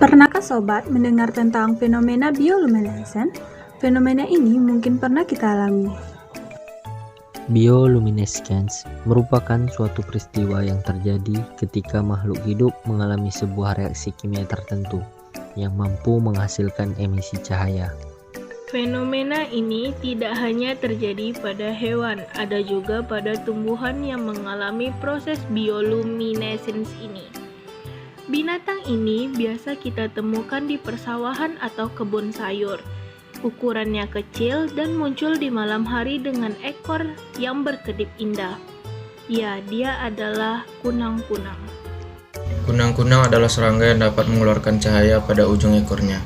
Pernahkah sobat mendengar tentang fenomena bioluminescence? Fenomena ini mungkin pernah kita alami. Bioluminescence merupakan suatu peristiwa yang terjadi ketika makhluk hidup mengalami sebuah reaksi kimia tertentu yang mampu menghasilkan emisi cahaya. Fenomena ini tidak hanya terjadi pada hewan, ada juga pada tumbuhan yang mengalami proses bioluminescence ini. Binatang ini biasa kita temukan di persawahan atau kebun sayur. Ukurannya kecil dan muncul di malam hari dengan ekor yang berkedip indah. Ya, dia adalah kunang-kunang. Kunang-kunang adalah serangga yang dapat mengeluarkan cahaya pada ujung ekornya.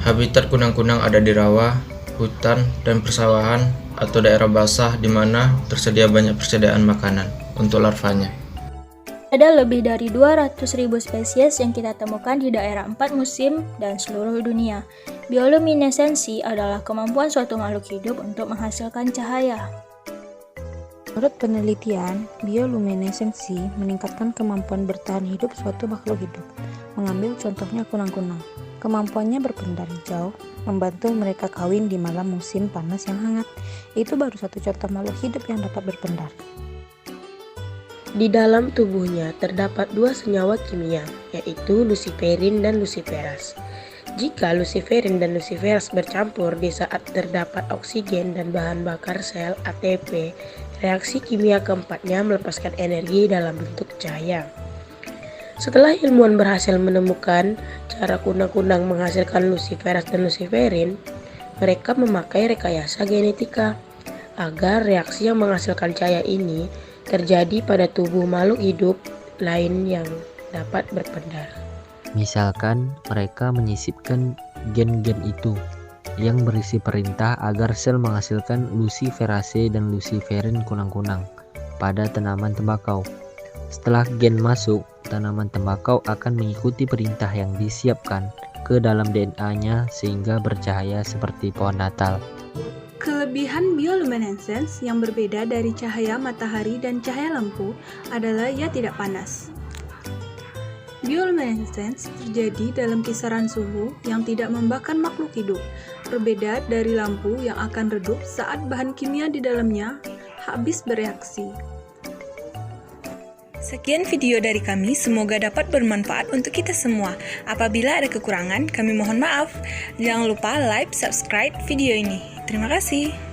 Habitat kunang-kunang ada di rawa, hutan, dan persawahan atau daerah basah di mana tersedia banyak persediaan makanan untuk larvanya. Ada lebih dari 200.000 spesies yang kita temukan di daerah 4 musim dan seluruh dunia. Bioluminesensi adalah kemampuan suatu makhluk hidup untuk menghasilkan cahaya. Menurut penelitian, bioluminesensi meningkatkan kemampuan bertahan hidup suatu makhluk hidup. Mengambil contohnya kunang-kunang. Kemampuannya berpendar hijau, membantu mereka kawin di malam musim panas yang hangat. Itu baru satu contoh makhluk hidup yang dapat berpendar. Di dalam tubuhnya terdapat dua senyawa kimia, yaitu luciferin dan luciferase. Jika luciferin dan luciferase bercampur di saat terdapat oksigen dan bahan bakar sel ATP, reaksi kimia keempatnya melepaskan energi dalam bentuk cahaya. Setelah ilmuwan berhasil menemukan cara kunang-kunang menghasilkan luciferase dan luciferin, mereka memakai rekayasa genetika agar reaksi yang menghasilkan cahaya ini terjadi pada tubuh makhluk hidup lain yang dapat berpendar. Misalkan mereka menyisipkan gen-gen itu yang berisi perintah agar sel menghasilkan luciferase dan luciferin kunang-kunang pada tanaman tembakau. Setelah gen masuk, tanaman tembakau akan mengikuti perintah yang disiapkan ke dalam DNA-nya sehingga bercahaya seperti pohon Natal. Kelebihan bioluminescence yang berbeda dari cahaya matahari dan cahaya lampu adalah ia tidak panas. Bioluminescence terjadi dalam kisaran suhu yang tidak membakar makhluk hidup, berbeda dari lampu yang akan redup saat bahan kimia di dalamnya habis bereaksi. Sekian video dari kami, semoga dapat bermanfaat untuk kita semua. Apabila ada kekurangan, kami mohon maaf. Jangan lupa like, subscribe video ini. Terima kasih.